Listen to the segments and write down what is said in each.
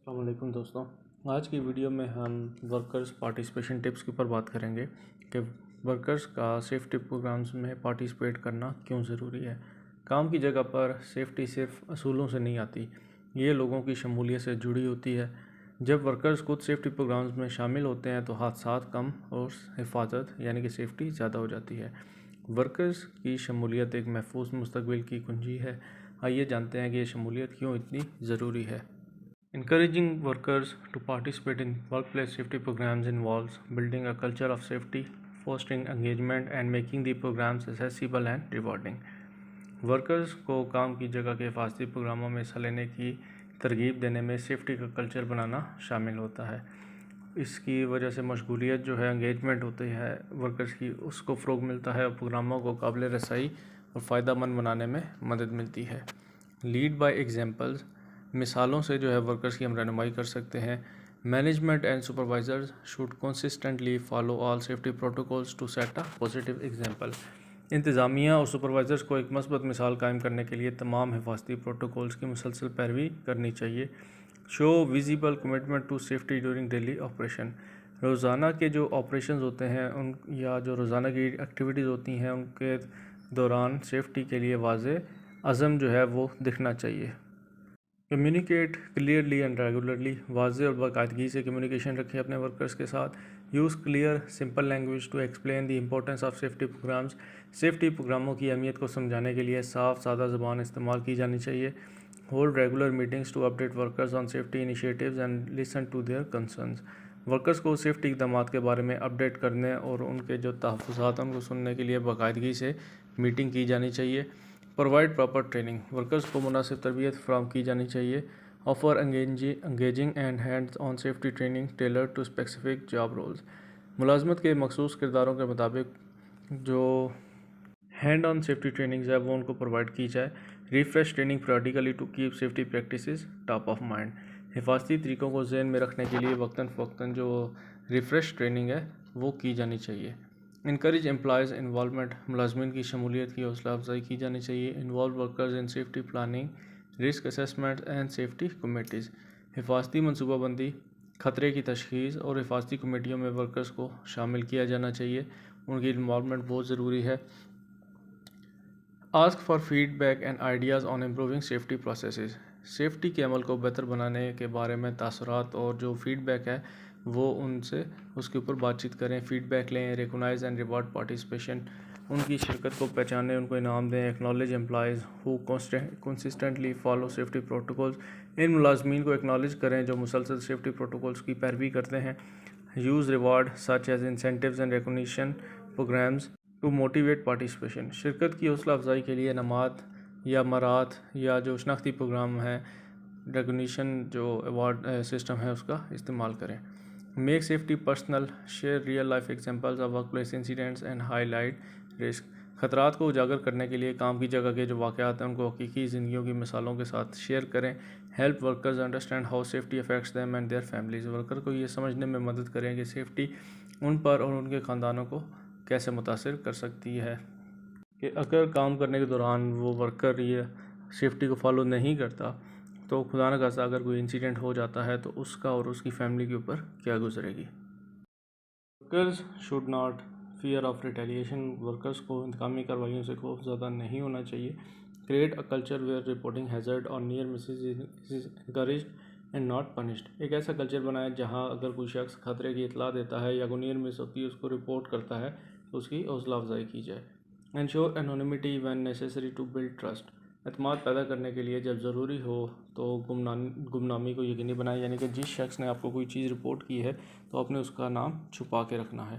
السلام علیکم دوستوں، آج کی ویڈیو میں ہم ورکرز پارٹیسپیشن ٹپس کے اوپر بات کریں گے کہ ورکرز کا سیفٹی پروگرامز میں پارٹیسپیٹ کرنا کیوں ضروری ہے۔ کام کی جگہ پر سیفٹی صرف اصولوں سے نہیں آتی، یہ لوگوں کی شمولیت سے جڑی ہوتی ہے۔ جب ورکرز خود سیفٹی پروگرامز میں شامل ہوتے ہیں تو حادثات کم اور حفاظت یعنی کہ سیفٹی زیادہ ہو جاتی ہے۔ ورکرز کی شمولیت ایک محفوظ مستقبل کی کنجی ہے۔ آئیے جانتے ہیں کہ یہ شمولیت کیوں اتنی ضروری ہے۔ Encouraging workers to participate in workplace safety programs involves building a culture of safety, fostering engagement, and making the programs accessible and rewarding. Workers کو کام کی جگہ کے حفاظتی پروگراموں میں حصہ لینے کی ترغیب دینے میں سیفٹی کا کلچر بنانا شامل ہوتا ہے۔ اس کی وجہ سے مشغولیت جو ہے انگیجمنٹ ہوتی ہے ورکرز کی، اس کو فروغ ملتا ہے اور پروگراموں کو قابل رسائی اور فائدہ مند بنانے میں مدد ملتی ہے۔ لیڈ بائی ایگزامپلز، مثالوں سے جو ہے ورکرز کی ہم رہنمائی کر سکتے ہیں۔ Management and supervisors should consistently follow all safety protocols to set a positive example. انتظامیہ اور سپروائزرز کو ایک مثبت مثال قائم کرنے کے لیے تمام حفاظتی پروٹوکولز کی مسلسل پیروی کرنی چاہیے۔ Show visible commitment to safety during daily operation, روزانہ کے جو آپریشنز ہوتے ہیں یا جو روزانہ کی ایکٹیویٹیز ہوتی ہیں ان کے دوران سیفٹی کے لیے واضح عزم جو ہے وہ دکھنا چاہیے۔ کمیونیکیٹ کلیئرلی اینڈ ریگولرلی، واضح اور باقاعدگی سے کمیونیکیشن رکھیں اپنے ورکرز کے ساتھ۔ Use clear simple language to explain the importance of safety programs, safety پروگراموں کی اہمیت کو سمجھانے کے لیے صاف سادہ زبان استعمال کی جانی چاہیے۔ Hold regular meetings to update workers on safety initiatives and listen to their concerns, workers کو سیفٹی اقدامات کے بارے میں اپڈیٹ کرنے اور ان کے جو تحفظات ہیں ان کو سننے کے لیے باقاعدگی سے میٹنگ کی جانی چاہیے۔ پرووائڈ پراپر ٹریننگ، ورکرز کو مناسب تربیت فراہم کی جانی چاہیے۔ Offer engaging and hands on safety training tailored to specific job roles, ملازمت کے مخصوص کرداروں کے مطابق جو ہینڈ آن سیفٹی ٹریننگز ہے وہ ان کو پرووائڈ کی جائے۔ Refresh training periodically to keep safety practices top of mind, حفاظتی طریقوں کو ذہن میں رکھنے کے لیے وقتاً فوقتاً جو ریفریش ٹریننگ ہے وہ کی جانی چاہیے۔ انکریج امپلائیز انوالومنٹ، ملازمین کی شمولیت کی حوصلہ افزائی کی جانی چاہیے۔ Involve workers in safety planning, risk assessment and safety committees, حفاظتی منصوبہ بندی، خطرے کی تشخیص اور حفاظتی کمیٹیوں میں ورکرز کو شامل کیا جانا چاہیے، ان کی انوالومنٹ بہت ضروری ہے۔ Ask for feedback and ideas on improving safety processes, safety کے عمل کو بہتر بنانے کے بارے میں تاثرات اور جو فیڈ بیک ہے وہ ان سے اس کے اوپر بات چیت کریں، فیڈ بیک لیں۔ ریکگنائز اینڈ ریوارڈ پارٹیسپیشن، ان کی شرکت کو پہچانیں، ان کو انعام دیں۔ Acknowledge employees who consistently follow safety protocols, ان ملازمین کو ایکنالج کریں جو مسلسل سیفٹی پروٹوکولز کی پیروی کرتے ہیں۔ Use reward such as incentives and recognition programs to motivate participation, شرکت کی حوصلہ افزائی کے لیے انعامات یا مراعات یا جو شناختی پروگرام ہیں، ریکگنیشن جو ایوارڈ سسٹم ہے اس کا استعمال کریں۔ Make safety personal, share real life examples of work place incidents and high light risk, خطرات کو اجاگر کرنے کے لیے کام کی جگہ کے جو واقعات ہیں ان کو حقیقی زندگیوں کی مثالوں کے ساتھ شیئر کریں۔ Help workers understand how safety affects them and their families, worker کو یہ سمجھنے میں مدد کریں کہ سیفٹی ان پر اور ان کے خاندانوں کو کیسے متاثر کر سکتی ہے، کہ اگر کام کرنے کے دوران وہ ورکر یہ سیفٹی کو فالو نہیں کرتا تو خدا نہ خواستہ اگر کوئی انسیڈنٹ ہو جاتا ہے تو اس کا اور اس کی فیملی کے اوپر کیا گزرے گی۔ Workers should not fear of retaliation, workers کو انتقامی کارروائیوں سے خوف زدہ نہیں ہونا چاہیے۔ Create a culture where reporting hazard اور near misses is encouraged and not punished, ایک ایسا کلچر بنائیں جہاں اگر کوئی شخص خطرے کی اطلاع دیتا ہے یا کوئی نیئر مس ہوتی ہے اس کو رپورٹ کرتا ہے تو اس کی حوصلہ افزائی کی جائے۔ Ensure anonymity when necessary to build trust, اعتماد پیدا کرنے کے لیے جب ضروری ہو تو گمنامی کو یقینی بنائیں، یعنی کہ جس شخص نے آپ کو کوئی چیز رپورٹ کی ہے تو آپ نے اس کا نام چھپا کے رکھنا ہے۔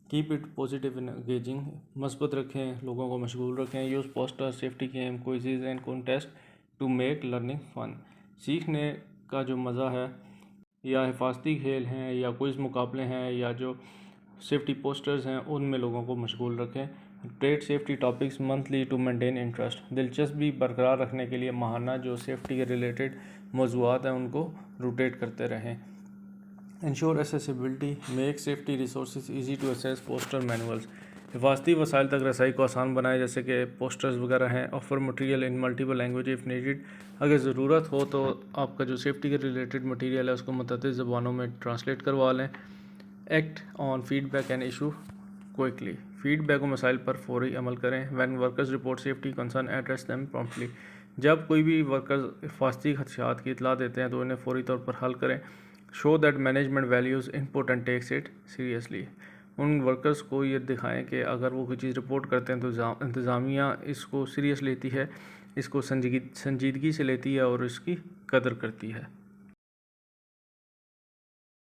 Keep it positive and engaging, مثبت رکھیں، لوگوں کو مشغول رکھیں۔ Use poster, safety game, quizzes and contest to make learning fun, سیکھنے کا جو مزہ ہے یا حفاظتی کھیل ہیں یا کوئز مقابلے ہیں یا جو سیفٹی پوسٹرز ہیں ان میں لوگوں کو مشغول رکھیں۔ Trade safety topics monthly to maintain interest, دلچسپی برقرار رکھنے کے لیے ماہانہ جو سیفٹی کے ریلیٹڈ موضوعات ہیں ان کو روٹیٹ کرتے رہیں۔ Ensure accessibility, make safety resources easy to access, poster manuals, حفاظتی وسائل تک رسائی کو آسان بنائے، جیسے کہ پوسٹرز وغیرہ ہیں. Offer material in multiple language if needed. اگر ضرورت ہو تو آپ کا جو سیفٹی کے ریلیٹڈ مٹیریل ہے اس کو متعدد زبانوں میں ٹرانسلیٹ کروا لیں. Act on feedback and issue quickly. Feedback و مسائل پر فوری عمل کریں. When workers report safety concern address them promptly. جب کوئی بھی ورکرز حفاظتی خدشات کی اطلاع دیتے ہیں تو انہیں فوری طور پر حل کریں. Show that management values input and takes it seriously. ان ورکرز کو یہ دکھائیں کہ اگر وہ کوئی چیز رپورٹ کرتے ہیں تو انتظامیہ اس کو سیریس لیتی ہے، اس کو سنجیدگی سے لیتی ہے اور اس کی قدر کرتی ہے.